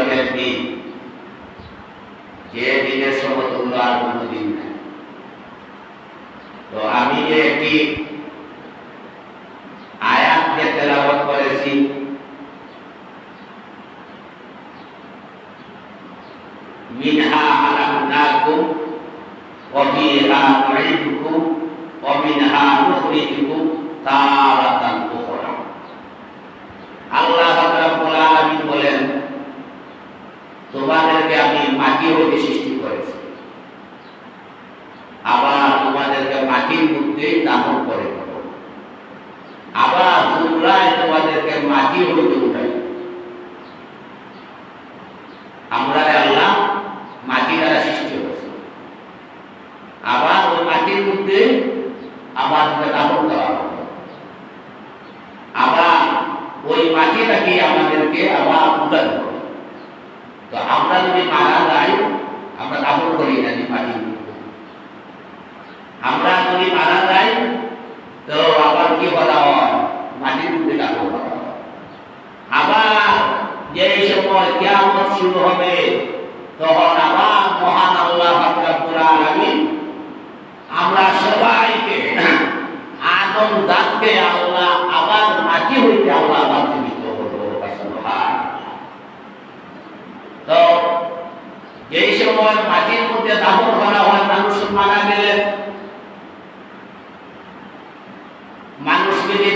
কিয়ামতের দিন, যে দিনের সমতুল্য আর কোনো দিন নাই। তো আমি যে একটি আয়াত যে তেলাওয়াত করেছি, মিনহা খালাকনাকুম ওয়া ফীহা নুঈদুকুম ওয়া মিনহা নুখরিজুকুম তারাতান উখরা। আল্লাহ রাব্বুল আলামিন বলেন, তোমাদেরকে আমি মাটি হতে সৃষ্টি করেছি, আবার তোমাদেরকে মাটির মধ্যে দাফন করে দেব, আবার পুনরায় তোমাদেরকে মাটি হতে উঠাই। আমরা আল্লাহ মাটি দ্বারা সৃষ্টি করেছি, আবার ওই মাটির মধ্যে আমাদেরকে দাফন করা হবে, আবার ওই মাটিটাকে আমাদেরকে আবার উঠাতে হবে। তো আমরা যদি মারা যাই, আমরা দাফন করি না মাটির মধ্যে, আমরা যদি মারা যাই তো আবার কি বলা হয়, মাটির মধ্যে দাফন করা হয়। আবার যে সময় কিয়ামত শুরু হবে, তখন আবার মহান আল্লাহ রাব্বুল আলামিন আমরা সবাইকে, আদম জাতকে আল্লাহ আবার মাটি হইতে আল্লাহ আবার জীবিত করবে। সুবহানাল্লাহ। তো এই সময় মাটির মধ্যে দাফন করা হয়, মানুষ মারা গেলে,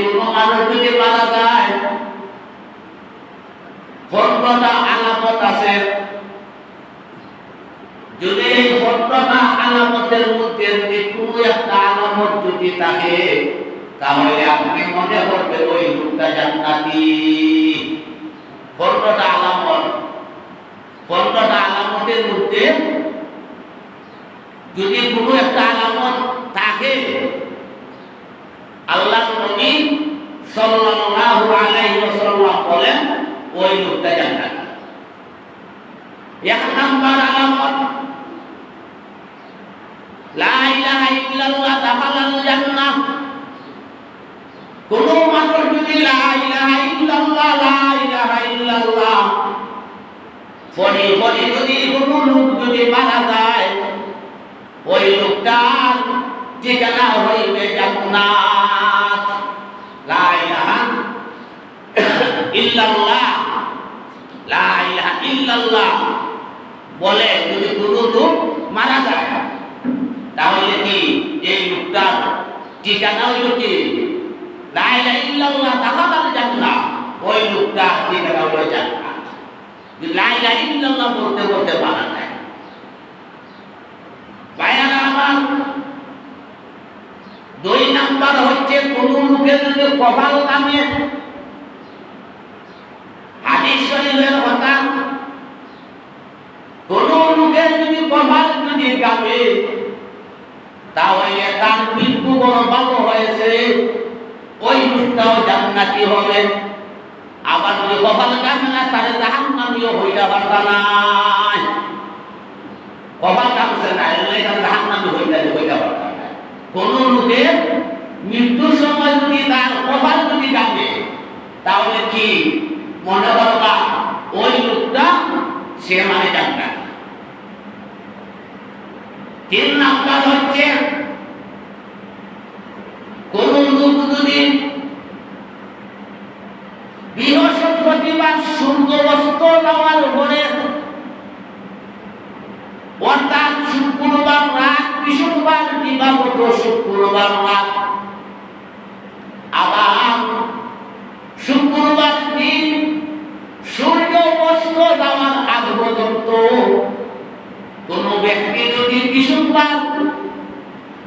কোনো মানুষ যদি মারা যায়, 15টা আলামত আছে। যদি এই 15টা আলামতের মধ্যে কোনো একটা আলামত যদি থাকে, তাহলে আপনি মনে করবেন ওই লোকটা জান্নাতি। 15টা আলামত, 15টা আলামতের মধ্যে যদি কোনো একটা আলামত থাকে, আল্লাহ নবী সাল্লাল্লাহু আলাইহি ওয়াসাল্লাম বলেন ওই লোকটা জান্নাতি। এক নাম্বার আলামত, লা ইলাহা ইল্লাল্লাহ দাখালাল জান্নাহ। কোন মানুষ যদি লা ইলাহা ইল্লাল্লাহ লা ইলাহা ইল্লাল্লাহ পড়ে যদি কোনো লোক যদি মারা যায়, ওই লোকটার ঠিকানা হইবে জান্নাত। লা ইলাহা ইল্লাল্লাহ, লা ইলাহা ইল্লাল্লাহ বলে যদি কোনো লোক মারা যায়, তাহলে কি এই লোকটার ঠিকানা হইল কি লা ইলাহা ইল্লাল্লাহ দাখালাল জান্নাহ, ওই লোকটার ঠিকানা হইল জান্নাত। লা ইলাহা ইল্লাল্লাহ বলতে বলতে মারা যায়। ভাইয়ারা আমার, 2 নাম্বার হচ্ছে কোন লোকের যদি কপাল কামে, হাদিস শরীফের কথা, কোন লোকের যদি কপাল যদি কামে, তাহলে তার মৃত্যু বড় ভালো হয়েছে, ওই লোকটাও জান্নাতি হবে। আবার যদি কপাল কামে না, তাহলে জাহান্নামীও হইতে পারবে না। কপাল কামছে না, জাহান্নামী হইতে পারবে না। কোন লোকের মৃত্যুর সময় যদি তার কপাল যদি কামে, তাহলে কি মনে করবা ওই লোকটা সে মানে জান্নাতি। 3 নাম্বার হচ্ছে কোন লোক যদি বৃহস্পতিবার সূর্য অস্ত যাওয়ার পরে, অর্থাৎ শুক্রবার রাত, বৃহস্পতিবার দিবাগত শুক্রবার রাত, আবার শুক্রবার দিন সূর্য অস্ত যাওয়ার আগ পর্যন্ত কোন ব্যক্তি যদি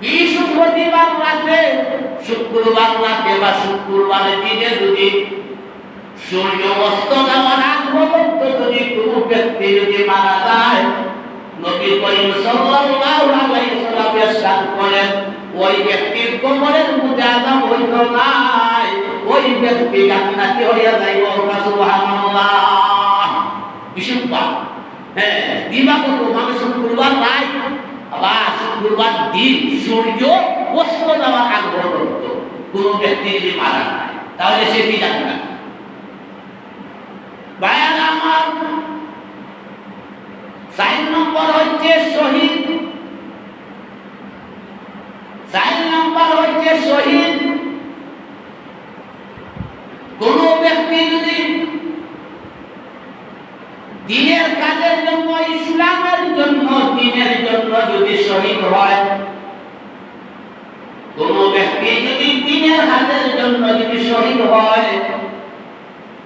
বৃহস্পতিবার রাতে, শুক্রবার রাতে বা শুক্রবারের দিনে যদি সূর্য অস্ত যাওয়ার আগ পর্যন্ত যদি কোন ব্যক্তি যদি মারা যায়, নবী করিম সাল্লাল্লাহু আলাইহি ওয়াসাল্লাম ইরশাদ করেন, ওই ব্যক্তির কবরের মধ্যে আযাব হইত না, ওই ব্যক্তি জান্নাতি হইয়া যাইব। সুবহানাল্লাহ। বিশুদ্ধবার, হ্যাঁ, দিবাগত মানে শুক্রবার রাত বা শুক্রবার দিন সূর্য অস্ত যাওয়ার আগ পর্যন্ত কোন ব্যক্তি যদি মারা যায়, তাহলে সে কি জান্নাতি। ভাইয়ারা আমার, হচ্ছে শহীদ। কোন ব্যক্তি যদি দ্বীনের কাজের জন্য, ইসলামের জন্য, দ্বীনের জন্য যদি শহীদ হয়, কোন ব্যক্তি যদি দ্বীনের কাজের জন্য যদি শহীদ হয়,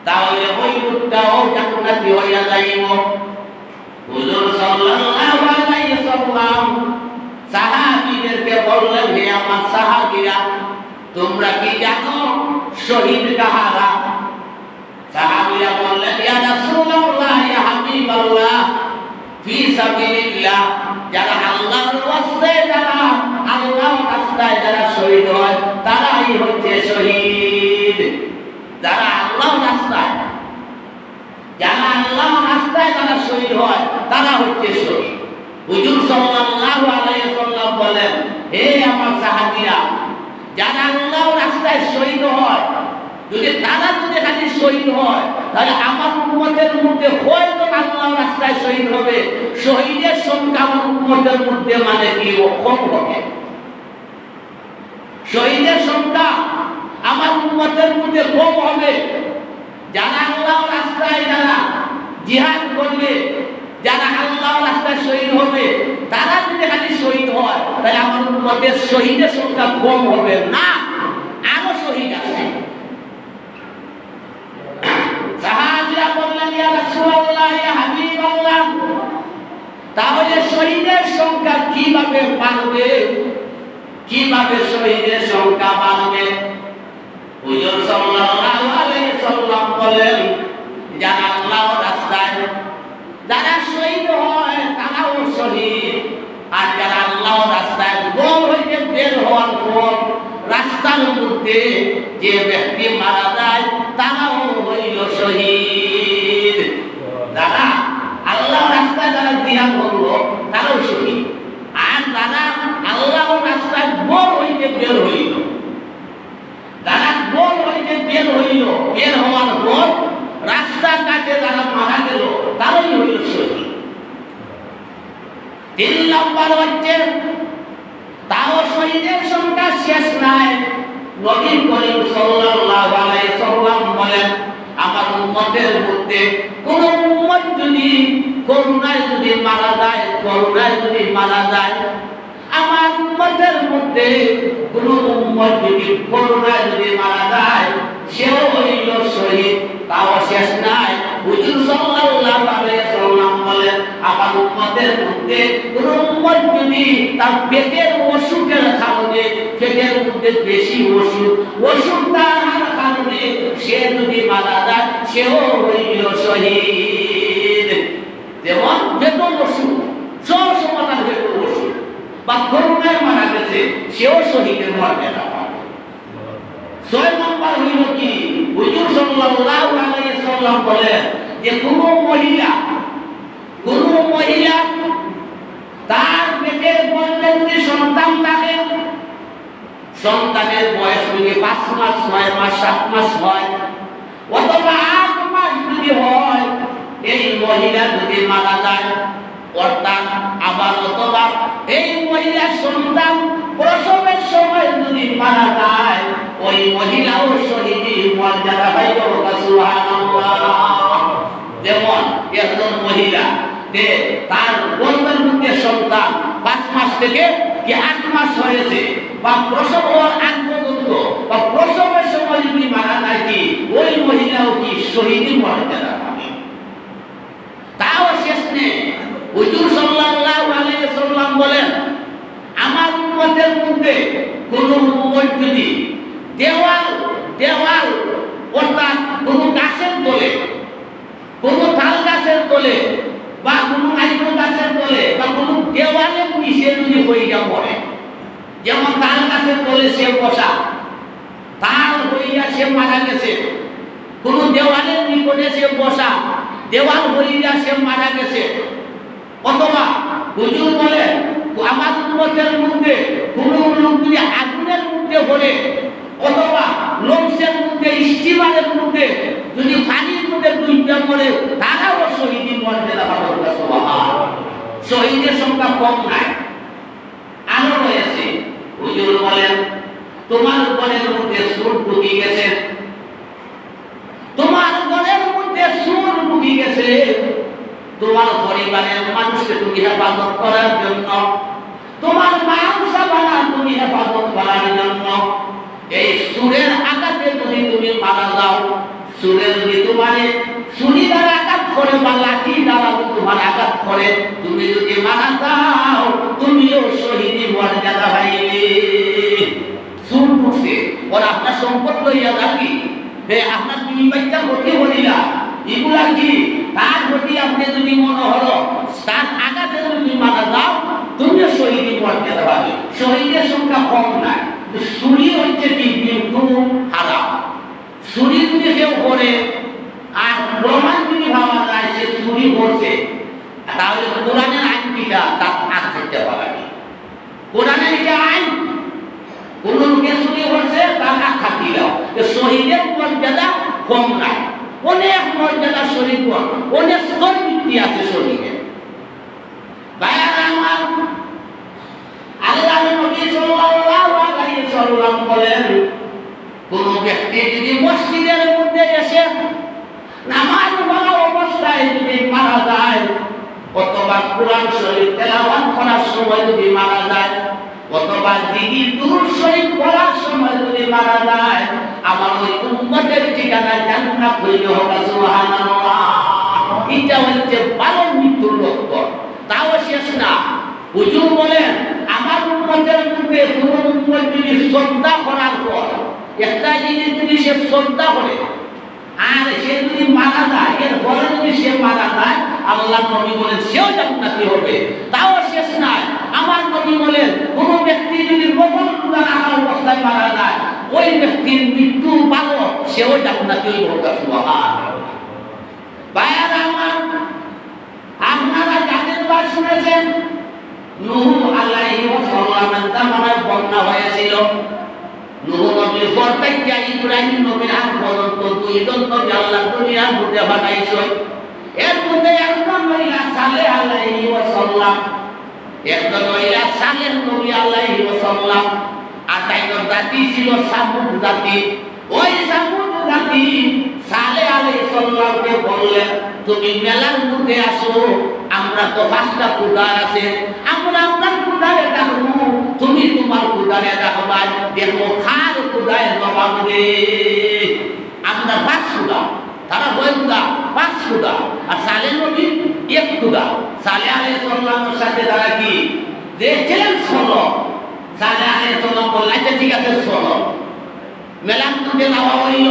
তাহলে ওই লোকটাও জান্নাতি হইয়া যাইব। হুজুর সাল্লাল্লাহু আলাইহি সাল্লাম সাহাবীদেরকে বললেন, হে আমার সাহাবীরা, তোমরা কি জানো শহীদ কাহারা? সাহাবীরা বললেন, ইয়া রাসূলুল্লাহ, ইয়া হাবিবাল্লাহ, ফি সাবিলিল্লাহ, যারা আল্লাহর রাস্তায়, যারা আল্লাহর রাস্তায় যারা শহীদ হয় তারাই হচ্ছে শহীদ। যারা আল্লাহর রাস্তায়, যারা আল্লাহর রাস্তায় যারা শহীদ হয় তারা হচ্ছে শহীদ। হুজুর সাল্লাল্লাহু আলাইহি ওয়াসাল্লাম বলেন, হে আমার সাহাবীরা, যারা আল্লাহর রাস্তায় শহীদ হয়, যদি তারা যদি খালি শহীদ হয়, তাহলে আমার উম্মতের মধ্যে কয়জন আল্লাহর রাস্তায় শহীদ হবে? শহীদের সংখ্যা আমার উম্মতের মধ্যে মানে কি কম হবে। শহীদের সংখ্যা আমার উম্মতের মধ্যে কম হবে। যারা আল্লাহর রাস্তায় যারা জিহাদ করবে, যারা আল্লাহর রাস্তায় শহীদ হবে, তারা যদি খালি শহীদ হয়, তাহলে আমার উম্মতের শহীদের সংখ্যা কম হবে না, আরো শহীদ আছে। সাহাবীরা বললেন, ইয়া রাসূলুল্লাহ, ইয়া হাবিবাল্লাহ, তাহলে শহীদের সংখ্যা কিভাবে বাড়বে? কিভাবে শহীদের সংখ্যা বাড়বে? হুজুর সাল্লাল্লাহু আলাইহি সাল্লাম বলেন, যারা আল্লাহর রাস্তায় যারা শহীদ হয় তারাও শহীদ। আর যারা আল্লাহর রাস্তায় গোল হইতে বের হওয়ার পর রাস্তার মধ্যে যে ব্যক্তি মারা যায় তারাও হইল শহীদ। যারা আল্লাহর রাস্তায় যারা জিহাদ করলো তারাও শহীদ। আর যারা আল্লাহর রাস্তায় গোল হইতে বের হইল, যারা গোল হইতে বের হইল, বের হওয়ার পর রাস্তা কাটে যারা মারা গেল তারাই হইল শহীদ। 3 নম্বর হচ্ছে, তাও শহীদের সংখ্যা শেষ নাই। নবী করিম সাল্লাল্লাহু আলাইহি সাল্লাম বলেন, আমার উম্মতের মধ্যে কোন উম্মত যদি করুণায় যদি মারা যায়, করুণায় যদি মারা যায়, আমার উম্মতের মধ্যে কোন উম্মত যদি করুণায় যদি মারা যায়, সেও হইল শহীদ। তাও শেষ নাই। হুজুর সাল্লাল্লাহু আলাইহি সাল্লাম বলেন, আমার উম্মতের মধ্যে কোন উম্মত যদি তার পেটের অসুখের কারণে, পেটের মধ্যে বেশি অসুখ তার কারণে সে যদি মারা যায়, সেও হইল শহীদ। যেমন পেটের অসুখ, সব সময় তার পেটের অসুখ বা করুণায় মারা গেছে, সেও শহীদের মর্যাদা পাবে। 6 নম্বর হইল কি? হুজুর সাল্লাল্লাহু আলাইহি সাল্লাম বলেন যে কোন মহিলা তার পেটের মধ্যে যদি সন্তান থাকে, সন্তানের বয়স যদি 5 মাস, 6 মাস, 7 মাস হয়, অথবা 8 মাস যদি হয়, এই মহিলা যদি মারা যায়, অর্থাৎ আবার অথবা এই মহিলার সন্তান প্রসবের সময় যদি মারা যায়, ওই মহিলাও শহীদের মর্যাদা পাইব। সুবহানাল্লাহ। যেমন একজন মহিলা তার গর্ভের মধ্যে সন্তান 5 মাস থেকে কি 8 মাস হয়েছে, বা প্রসব হওয়ার আগ পর্যন্ত বা প্রসবের সময় যদি মারা যায়, কি ওই মহিলাও কি শহীদের মর্যাদা পাবে। তাও শেষ নেই। হুজুর সাল্লাল্লাহু আলাইহি সাল্লাম বলেন, আমার উম্মতের মধ্যে কোন উম্মত যদি দেওয়াল অর্থাৎ কোন গাছের তলে, কোন তাল গাছের তলে বা কোন নারিকেল গাছের তলে বা কোন দেওয়ালের নিচে যদি হইয়া পড়ে, যেমন তাল গাছের তলে সে বসা, তাল হইয়া সে মারা গেছে, কোন দেওয়ালের নিকটে সে বসা, দেওয়াল হইয়া সে মারা গেছে, অথবা হুজুর বলে আমার উম্মতের মধ্যে কোন লোক যদি আগুনের মধ্যে পড়ে, অথবা লঞ্চের মধ্যে, স্টিমারের মধ্যে যদি পানির মধ্যে ডুবে পড়ে, তারাও শহীদের মর্যাদা পাবে। সুবহানাল্লাহ। শহীদের সংখ্যা কম নাই, আরো রয়েছে। হুজুর বলেন, তোমার ঘরের মধ্যে সুর ঢুকে গেছে, তোমার ঘরের মধ্যে সুর ঢুকে গেছে, তোমার পরিবারের মানুষকে তুমি হেফাজত করার জন্য, তোমার মাংসা বানা তুমি হেফাজত করার জন্য এই সুরের আঘাতে যদি তুমি মারা যাও, সুরের যদি তোমার ছুরি দ্বারা আঘাত করে বা লাঠি দ্বারা তোমার আঘাত করে তুমি যদি মারা যাও, তুমিও শহীদি মর্যাদা পাইবে। সুর ঢুকছে, ওরা আপনার সম্পদ লইয়া যাবি, আপনার তুমি বাচ্চা গতি বলিলা, এগুলা কি তার প্রতি আপনি যদি মনে হলো তার আঘাতে যদি মারা যাও, তুমিও শহীদি মর্যাদা পাবে। শহীদের সংখ্যা কম নাই, ছুরি হচ্ছে কি কিন্তু হারাম। ছুরি যদি কেউ করে আর প্রমাণ যদি ভাবা যায় সে ছুরি করছে, তাহলে কোরআনের আইনটিটা তার হাত থেকে পাবে। কোরআনের এটা আইন, কোন লোকের ছুরি করছে তার হাত খাটি দাও। শহীদের মর্যাদা কম নাই, অনেক মর্যাদা শহীদ, অনেক স্তর বৃত্তি আছে শহীদের। ভাইয়ারা আমার, আল্লাহর নবী সাল্লাল্লাহু আলাইহি ওয়াসাল্লাম বলেন, কোন ব্যক্তি যদি মসজিদের মধ্যে এসে নামাজ পড়া অবস্থায় যদি মারা যায়, অথবা কোরআন শরীফ তেলাওয়াত করার সময় যদি মারা যায়, অথবা জিকির দুরূদ শরীফ পড়ার সময় যদি মারা যায়, আমার ওই উম্মতের ঠিকানা জান্নাত হইল। সুবহানাল্লাহ। এটা হচ্ছে ভালো মৃত্যুর লক্ষণ। তাও শেষ না, হুজুর বলেন আমার উম্মতের মধ্যে কোন উম্মত যদি শ্রদ্ধা করার পর একটা জিনিস যদি সে শ্রদ্ধা করে আর সে যদি মারা যায়, এর পরে যদি সে মারা যায়, আল্লাহ নবী বলেন সেও জান্নাতি হবে। তাও শেষ নাই, আমার নবী বলেন কোন ব্যক্তি যদি গোপন পূজা রাখার অবস্থায় মারা যায়, ওই ব্যক্তির মৃত্যু ভালো, সেও জান্নাতি হবে। সুবহানাল্লাহ। ভাইয়ারা আমার, আপনারা জানেন বা শুনেছেন নূহ আলাইহিস সালামের জামানায় বন্যা হয়েছিল। নূহ নবীর পর থেকে ইব্রাহিম নবীর আগ পর্যন্ত দুইজন নবী আল্লাহ দুনিয়ার মধ্যে পাঠাইছেন। এর মধ্যে একজন হইলা সালেহ আলাইহিস সালাম, একজন হইলা সালেহ নবী আলাইহিস সালাম, আর তাইজন জাতি ছিল সামুদ জাতি। ওই সামুদ জাতি সালেহ আলাইহিস সালামকে বললেন, তুমি মেলার মধ্যে আসো, আমরা তো পাঁচটা কুদার আছে, আমরা আপনার কুদারে ডাকবো, তুমি তোমার কুদারে ডাকবা, দেখবো খার কুদায় জবাব দে। আমরা পাঁচ কুদা, তারা বই কুদা, পাঁচ কুদা, আর সালেহ নবী এক কুদা। সালেহ আলাইহিস সালামের সাথে তারা কি যে চ্যালেঞ্জ করলো, সালেহ আলাইহিস সালাম বললেন আচ্ছা ঠিক আছে চলো। মেলার মধ্যে যাওয়া হইল।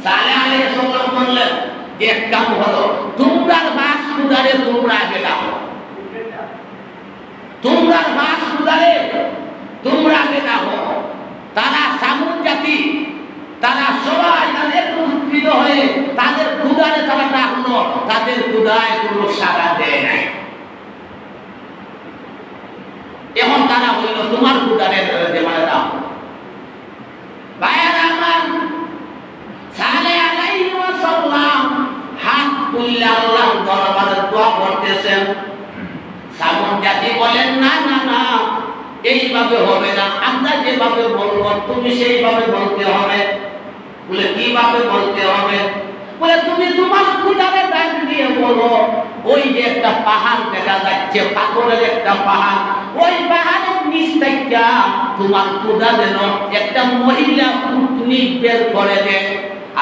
সালেহ আলাইহিস সালাম বললেন এক কাম হলো, তোমরা বাস কুদারে তোমরা আগে ডাকো, তোমরা বাস কুদারে তোমরা আগে ডাকো। তারা সামুদ জাতি, তারা সবাই একত্রিত হয়ে তাদের কুদারে তারা ডাকলো, তাদের কুদায় কোনো সাড়া দেয় নাই। এখন তারা বলল তোমার কুদারে মানে দাও। ভাইয়ারা আমার, সালেহ আলাইহিস সালাম হাত তুলে আল্লাহর দরবারে দোয়া করতেছেন। সামুদ জাতি বলেন না না না, এইভাবে হবে না, আমরা যেভাবে বলবো তুমি সেইভাবে বলতে হবে। বলে কিভাবে বলতে হবে? বলে তুমি তোমার কুদারে ডাক দিয়ে বলো, ওই যে একটা পাহাড় দেখা যাচ্ছে, পাথরের একটা পাহাড়, ওই পাহাড়ের নিচ থেকে তোমার কুদা যেন একটা মহিলা পুতনি বের করে দেয়।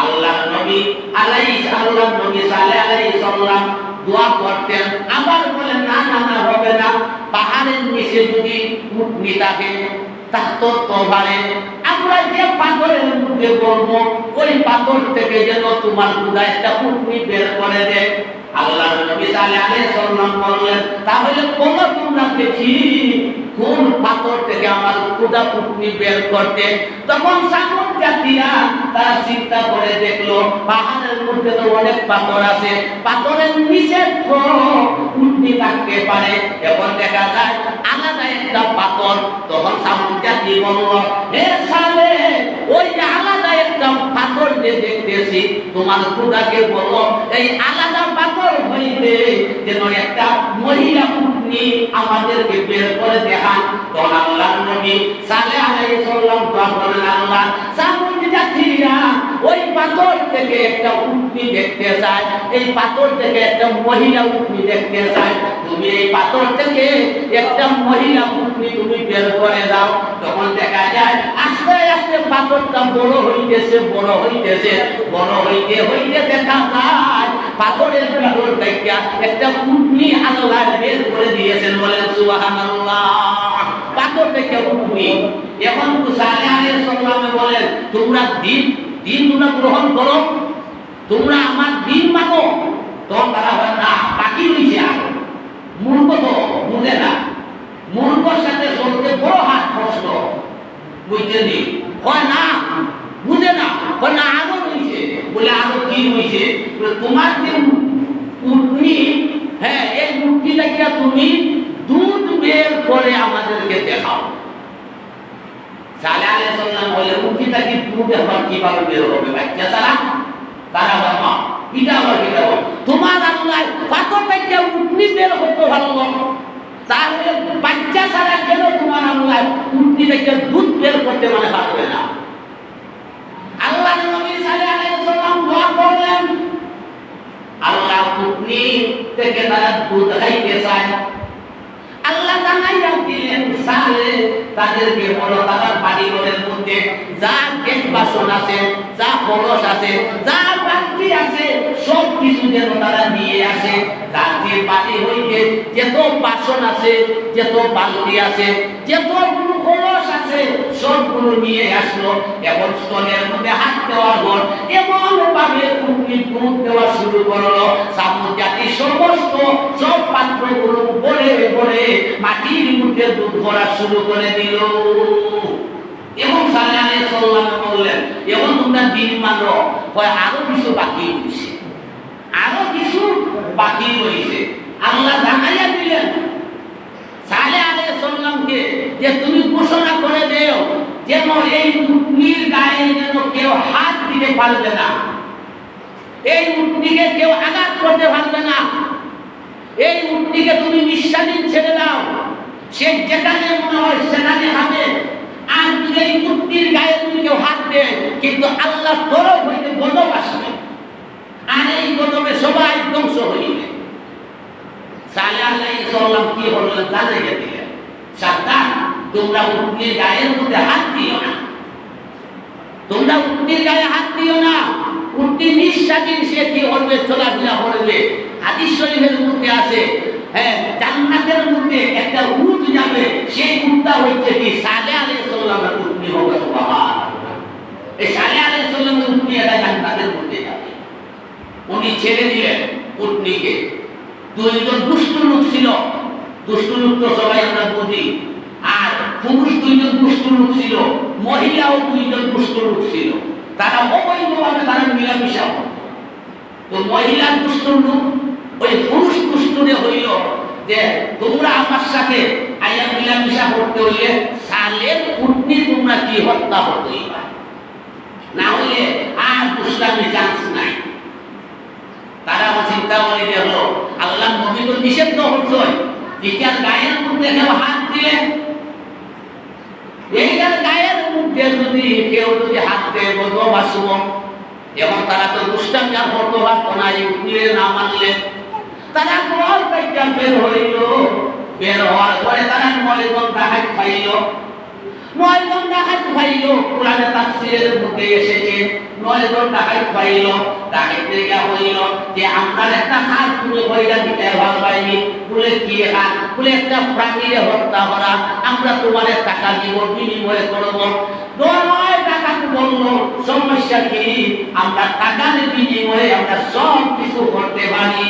আল্লাহর নবী সালেহ আলাইহিস সালাম দোয়া করতেন, আবার বলেন না না না হবে না, পাহাড়ের নিচে যদি পুতনি থাকে তাহতো তোবারে আমরা যে পাথরের মধ্যে বলবো, ওই পাথর থেকে যেন তোমার কুদা একটা পুতনি বের করে দেয়। আল্লাহর নবী সালেহ আলাইহিস সালাম বললেন, তাহলে কোন তোমরা দেখি কোন পাথর থেকে আমার কুদা পুতনি বের করতে। তখন সামুদ জাতিরা তারা চিন্তা করে দেখলো পাহাড়ের মধ্যে তো অনেক পাথর আছে, পাথরের নিচে তো পুতনি থাকতে পারে। এখন দেখা যায় আলাদা একটা পাথর। তখন সামুদ জাতি বলল, হে সালেহ, ওই যে আলাদা একটা পাথর যে দেখতেছি, তোমার কুদাকে বলো এই আলাদা পাথর হইতে যেন একটা মহিলা উটনি আমাদেরকে বের করে দেখান। তখন আল্লাহর নবী সালেহ আলাইহিস সালাম বলেন, আল্লাহ সামুদ জাতিরা ওই পাথর থেকে একটা উটনি দেখতে চায়, এই পাথর থেকে একটা মহিলা উটনি দেখতে চায়, তুমি এই পাথর থেকে একটা মহিলা উটনি তুমি বের করে দাও। তখন দেখা যায় আস্তে আস্তে পাথরটা বড় হইতেছে, বড় হইতেছে, বড় হইতে হইতে দেখা যায় পাথরের ভিতর থেকে একটা উটনি আল্লাহ বের করে দিয়েছেন। বলেন সুবহানাল্লাহ। পাথর থেকে উটনি। এখন সালেহ আলাইহিস সালাম বলেন, তোমরা দিন তোমরা গ্রহণ করো, তোমরা আমার দিন মানো। তখন তারা হয় না, বাকি হইছে আর মূর্খ তো বুঝে না, মূর্খর সাথে চলতে বড় হাত প্রশ্ন, বুঝছেন? হয় না, বুঝে না, হয় না, আরো হইছে। বলে আরো কি হইছে? তোমার যে উটনি, হ্যাঁ, এই উটনিটাকে তুমি দুধ বের করে আমাদেরকে দেখাও। সালেহ আলাইহিস সালাম বলে, উটনিটা কি দুধ আবার কিভাবে বের হবে? বাচ্চা ছাড়া তারা বাবা এটা আবার কি দেবো? তোমার আল্লাহ পাথর থেকে উটনি বের হতে ভালো, তাহলে বাচ্চা ছাড়া কেন তোমার আল্লাহ উটনি থেকে দুধ বের করতে মানে পারবে না? আল্লাহ নবী সালেহ আলাইহিস সালাম দোয়া করলেন, আল্লাহ উটনি থেকে তারা দুধ খাইতে চায়। আল্লাহ জানাইয়া দিলেন সালেহ তাদেরকে বলো, তাদের বাড়িঘরের মধ্যে যা কেক বাসন আছে, যা কলস আছে, যা বালতি আছে, সব কিছু যেন তারা নিয়ে আসে। যাদের বাড়ি হইতে যত বাসন আছে, যত বালতি আছে, যতগুলো কলস আছে, সবগুলো নিয়ে আসলো। এখন স্তনের মধ্যে হাত দেওয়ার পর এমন ভাবে উটনি দুধ দেওয়া শুরু করলো, সামুদ জাতির সমস্ত সব পাত্রগুলো ভরে ভরে মাটির মধ্যে দুধ ভরা শুরু করে দিল। এবং সালেহ আলাইহিস সালাম বললেন, এখন তোমরা দিন মানো। হয় আরো কিছু বাকি রয়েছে, আরো কিছু বাকি রয়েছে। আল্লাহ জানাইয়া দিলেন সালেহ আলাইহিস সালামকে যে তুমি ঘোষণা করে দেও যেন এই উটনির গায়ে যেন কেউ হাত দিতে পারবে না, এই উটনিকে কেউ আঘাত করতে পারবে না, এই উটনিকে তুমি নিঃস্বাধীন ছেড়ে দাও, সে যেখানে মনে হয় সেখানে হবে। আর এই উটনির গায়ে তুমি কেউ হাত দেয়, কিন্তু আল্লাহর তরফ হইতে গজব আসবে, আর এই গজবে সবাই ধ্বংস হইবে। সালেহ আলাইহিস সালাম কি বললেন জানাইয়া দিলেন, সাবধান, তোমরা উটনির গায়ের মধ্যে হাত দিও না, তোমরা উটনির গায়ে হাত দিও না। উটনি নিঃস্বাধীন, সে কি করবে? চলাফেরা করবে। হাদিস শরীফের মধ্যে আছে, হ্যাঁ, জান্নাতের মধ্যে একটা উট যাবে, সেই উটটা হচ্ছে কি সালেহ আলাইহিস সালামের উটনি হবে। সুবহানাল্লাহ। এই সালেহ আলাইহিস সালামের উটনি এটা জান্নাতের মধ্যে যাবে। উনি ছেড়ে দিলেন উটনিকে। দুইজন দুষ্ট লোক ছিল, দুষ্ট লোক তো সবাই আমরা বুঝি, আর পুরুষ দুইজন দুষ্ট লোক ছিল, মহিলাও দুইজন দুষ্ট লোক ছিল। তারা অবৈধভাবে তারা মিলামিশা করত। তো মহিলা দুষ্ট লোক ওই পুরুষ দুষ্টরে হইল যে তোমরা আমার সাথে আইয়া মিলামিশা করতে হইলে সালের উটনি তোমরা কি হত্যা করতে হইবা, না হইলে আর দুষ্টামি চান্স নাই। তারা চিন্তা করে দেখলো আল্লাহ নবী তো নিষেধ করছে, যেটার গায়ের মধ্যে কেউ হাত দিলে, এইটার গায়ের মধ্যে যদি কেউ যদি হাত দেয় গজব আসব। এবং তারা তো দুষ্টামি আর করতে পারতো না, এই উটনিরে না মানলে। তারা ঘর থেকে বের হইল, বের হওয়ার পরে তারা 9 জন ডাকাত পাইল, 9 জন ডাকাত পাইল। কোরআনে তাফসীরের মধ্যে এসেছে 9 জন ডাকাত পাইল। ডাকাত থেকে হইল যে আমরা একটা হাত তুলে হইলা দিতে ভালো পাইনি, বলে কি হাত? বলে একটা প্রাণীরে হত্যা করা, আমরা তোমার টাকা দিব, বিনিময় করব। 9 ডাকাত বলল সমস্যা কি, আমরা টাকার বিনিময়ে আমরা সব কিছু করতে পারি,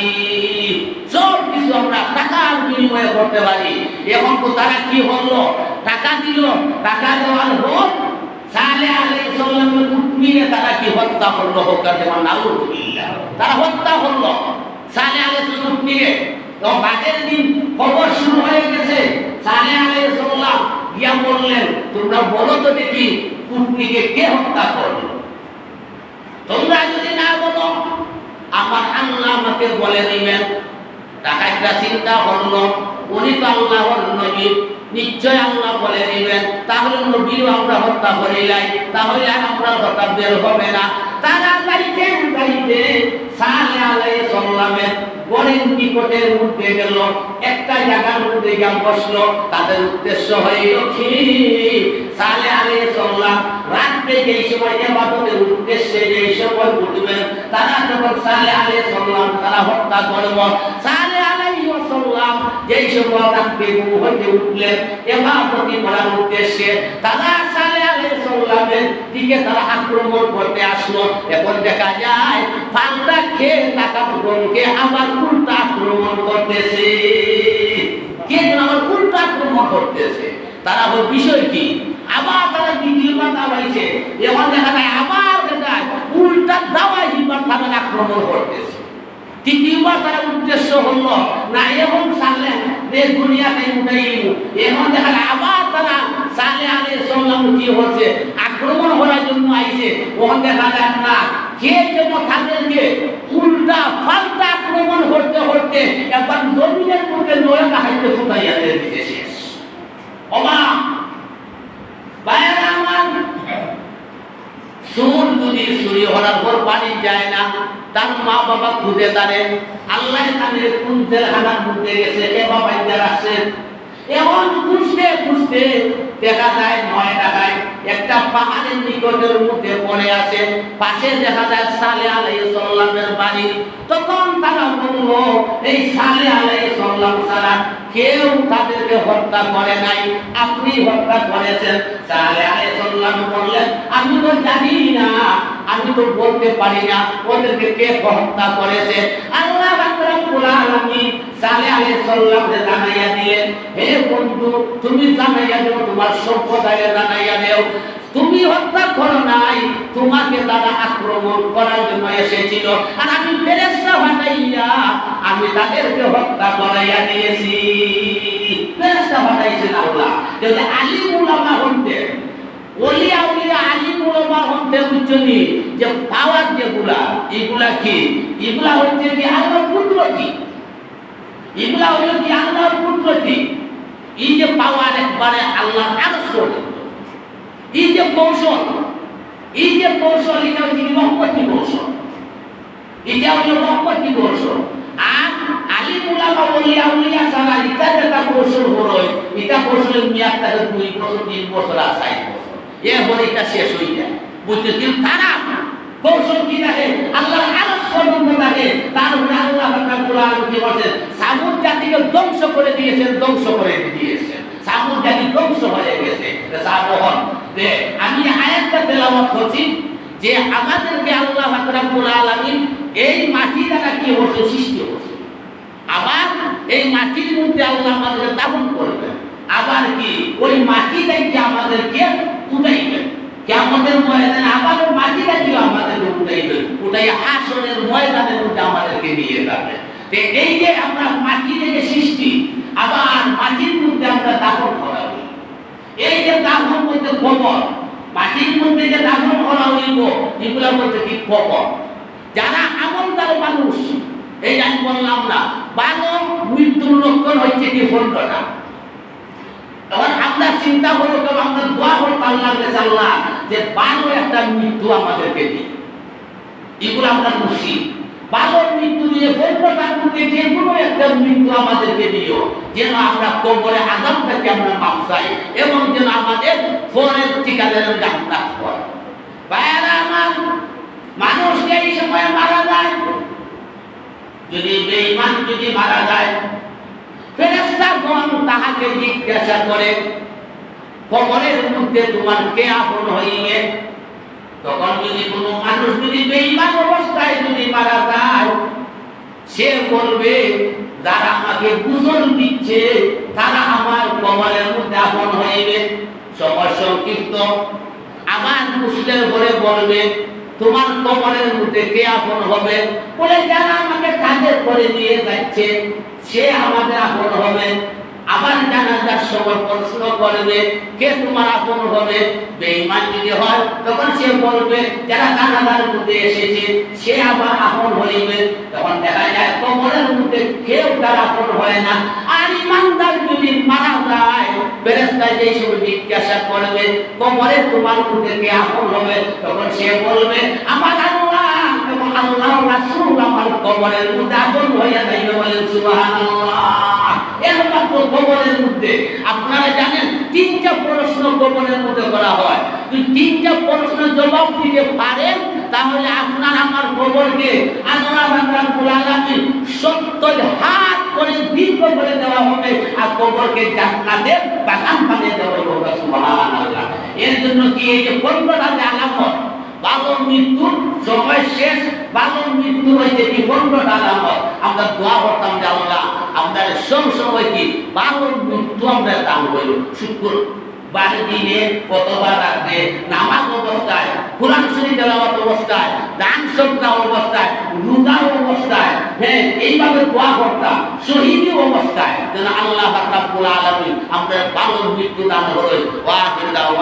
সব কিছু আমরা টাকার বিনিময়ে করতে পারি। এখন তো তারা কি হলো, টাকা দিল, টাকা দেওয়ার পর সালেহ আলাইহিস সালামের উটনিরে তারা কি হত্যা করলো? নাউযুবিল্লাহ, তারা হত্যা করলো সালেহ আলাইহিস সালামের উটনিরে। তো বাদের দিন খবর শুরু হয়ে গেছে। সালেহ আলাইহিস সালাম গিয়া বললেন, তোমরা বলো তো দেখি উটনিকে কে হত্যা করলো? তোমরা যদি না বলো আমার আল্লাহ আমাকে বলে দিবেন। ডাকাতরা চিন্তা করলো উনি তো আল্লাহর নবী, নিশ্চয় আল্লাহ বলে দিবেন। তাহলে নবীও আমরা হত্যা করিলাই, তাহলে আমরা হত্যা বের হবে না। তারা যাইতে যাইতে সালেহ আলাইহিস সালামের গড়ের নিকটের মধ্যে গেল, একটা জায়গার মধ্যে গিয়ে বসলো। তাদের উদ্দেশ্য হইল কি, সালেহ আলাইহিস সালাম রাতে যেই সময় ইবাদতের উদ্দেশ্যে যেই সময় উঠবেন, তারা যখন সালেহ আলাইহিস সালাম তারা হত্যা করব। সালেহ আলাইহিস সালাম যেই সময় রাতে ঘুম হইতে উঠলেন ইবাদতি করার উদ্দেশ্যে, তারা সালেহ আলাইহিস সালামের দিকে তারা আক্রমণ করতে আসলো। এখন দেখা যায় পাল্টা খেয়ে তাকাতকে আবার উল্টা আক্রমণ করতেছে। কে যেন আবার উল্টা আক্রমণ করতেছে। তারা ওই বিষয় কি, আবার তারা দ্বিতীয়বার দাবাইছে। এখন দেখা যায় আবার উল্টা দাবাই তারা আক্রমণ করতেছে। তৃতীয়বার তারা উদ্দেশ্য হলো না এখন সালেহ দেশ দুনিয়াতে উঠাইব। এখন দেখা যায় আবার তারা সালেহ আলাইহিস সালাম কি হচ্ছে আক্রমণ করার জন্য আইছে। ওখানে দেখা যায় না কে যেন তাদেরকে উল্টা পাল্টা আক্রমণ করতে করতে একবার জমিনের মধ্যে নৌকা হাইতে ফুটাইয়া দিতে শেষ। অবাক বাইরে আমার সুর যদি চুরি হওয়ার পর পানি যায় না, তার মা বাবা খুঁজে তারে আল্লাহ তাদের কোন জেলখানার মধ্যে গেছে এ বাবা ইন্দার আসছে। এমন খুঁজতে খুঁজতে দেখা যায় 9 টাকায় একটা পাহাড়ের নিকটের মধ্যে পড়ে আছে। পাশে দেখা যায় সালেহ আলাইহিস সালামের বাড়ি। তখন তারা বলল এই সালেহ আলাইহিস সালাম ছাড়া কেউ তাদেরকে হত্যা করে নাই, আপনি হত্যা করেছেন। সালেহ আলাইহিস সালাম বললেন আমি তো জানি না, আমি তো বলতে পারি না ওদেরকে কে হত্যা করেছে। আল্লাহ রাব্বুল আলামিন সালেহ আলাইহিস সালামকে জানাইয়া দিলেন, হে বন্ধু তুমি জানাইয়া দাও, তোমার সম্প্রদায়ে জানাইয়া দাও তুমি হত্যা করো নাই, তোমাকে তারা আক্রমণ করার জন্য এসেছিল। আর আমি ফেরেশতা পাঠাইয়া আমি তাদেরকে হত্যা করাইয়া দিয়েছি। ফেরেশতা পাঠাইছেন আল্লাহ। যদি আলিম উলামা হতেন, ওলিয়া উলিয়া আলিম উলামা হতেন, বুঝছনি যে পাওয়ার যেগুলা এগুলা কি, এগুলা হচ্ছে কি আল্লাহর কুদরতি, এগুলা হলো কি আল্লাহর কুদরতি। এই যে পাওয়ার একবারে আল্লাহর আরশ পর্যন্ত, এই যে কৌশল, এই যে কৌশল এটা হচ্ছে রহমতি কৌশল, এটা হলো রহমতি কৌশল। আর আলিম উলামা ওলিয়া উলিয়া ছাড়া এটা যেটা কৌশল হলো, এটা কৌশলের মেয়াদ থাকে 2 বছর 3 বছর আর 4 বছর, এরপরে এটা শেষ হয়ে যায়। বুঝতে দিন তারা কৌশল কি থাকে আল্লাহর আরশ পর্যন্ত থাকে। তার উপরে আল্লাহ রাব্বুল আলামিন কি বলেন, সামুদ জাতিকে ধ্বংস করে দিয়েছেন, ধ্বংস করে দিয়েছেন। সামুদ জাতি ধ্বংস হয়ে গেছে। সাবহন যে আমি আয়াতটা তেলাওয়াত করছি যে আমাদেরকে আল্লাহ রাব্বুল আলামিন এই মাটি দ্বারা কি হচ্ছে সৃষ্টি হচ্ছে, আবার এই মাটির মধ্যে আল্লাহ আমাদেরকে দাফন করবেন, আবার কি ওই মাটি থেকে আমাদেরকে উঠাইবেন কিয়ামতের ময়দানে, আবার ওই মাটিটা কি আমাদেরকে উঠাইবেন, উঠাই হাসরের ময়দানের মধ্যে আমাদেরকে নিয়ে যাবে। তো এই যে আমরা মাটি থেকে সৃষ্টি, আবার মাটির মধ্যে আমরা দাফন করা হই। এই যে দাফন করতে কবর, মাটির মধ্যে যে দাফন করা হইব এগুলোর মধ্যে কি কবর। যারা আমলদার মানুষ, এই আমি বললাম না ভালো মৃত্যুর লক্ষণ হচ্ছে কি 15টা। তখন আমরা চিন্তা করবো, আমরা দোয়া করবো আল্লাহর কাছে, আল্লাহ যে ভালো একটা মৃত্যু আমাদেরকে দিই। এগুলো আমরা খুশি ভালো মৃত্যু দিয়ে 15টার মধ্যে যে কোনো একটা মৃত্যু আমাদেরকে দিও, যেন আমরা কবরে আযাব থেকে আমরা মাফ চাই এবং যেন আমাদের পরের ঠিকানার জান্নাত হয়। ভাইরা আমার, মানুষ এই সময় মারা যায়, যদি বেঈমান যদি মারা যায়, ফেরেশতাগণ তাহাকে জিজ্ঞাসা করে কবরের মধ্যে তোমার কে আপন হইবে। তখন যদি কোনো মানুষ যদি বেঈমান অবস্থায় যদি মারা যায়, সে বলবে যারা আমাকে গোসল দিচ্ছে তারা আমার কবরের মধ্যে আপন হইবে। সময় সংক্ষিপ্ত, আমার মুসলিমের ঘরে বলবে তোমার কবরের মধ্যে কে আপন হবে, বলে যারা আমাকে কাঁধে করে নিয়ে যাচ্ছে সে আমাদের আপন হবে। আবার জানাজার সময় প্রশ্ন করবে কে তোমার আপন হবে। বেঈমান যদি হয় তখন সে বলবে যারা জানাজার মধ্যে এসেছে সে আবার আপন হইবে। তখন দেখা যায় কবরের মধ্যে কেউ তার আপন হয় না। আর আর ইমানদার যদি মারা যায় ফেরেশতা যেই সব জিজ্ঞাসা করবে কবরে তোমার মধ্যে কে আপন হবে, তখন সে বলবে আমার আল্লাহ এবং আল্লাহর রাসূল আমার কবরের মধ্যে আপন হইয়া যাইবে। বলেন সুবহানাল্লাহ। একমাত্র কবরের মধ্যে আপনারা জানেন তিনটা প্রশ্ন কবরের মধ্যে করা হয়। যদি তিনটা প্রশ্নের জবাব দিতে পারেন তাহলে আপনার আমার কবরকে আল্লাহ রাব্বুল আলামিন 70 হাত করে দীর্ঘ করে দেওয়া হবে আর কবরকে জান্নাতের বাগান বানিয়ে দেওয়া হবে। সুবহানাল্লাহ। এর জন্য কি এই যে 15টা যে আলামত, বালক মৃত্যুর সময় শেষ, বালক মৃত্যু হয়েছে কি 15টা আলামত। আমরা দোয়া করতাম যে আল্লাহ আমরা সব সময় কি বালক মৃত্যু আমরা দান করি। শুকর বাড়ি দিনে কতবার রাখবে, নামাজ অবস্থায়, কোরআন শরীফ তেলাওয়াত অবস্থায়, দান সদকা অবস্থায়, রোজা অবস্থায়, হ্যাঁ এইভাবে দোয়া করতাম শহীদি অবস্থায় যেন আল্লাহ রাব্বুল আলামিন আমরা বালক মৃত্যু দান করে। ওয়া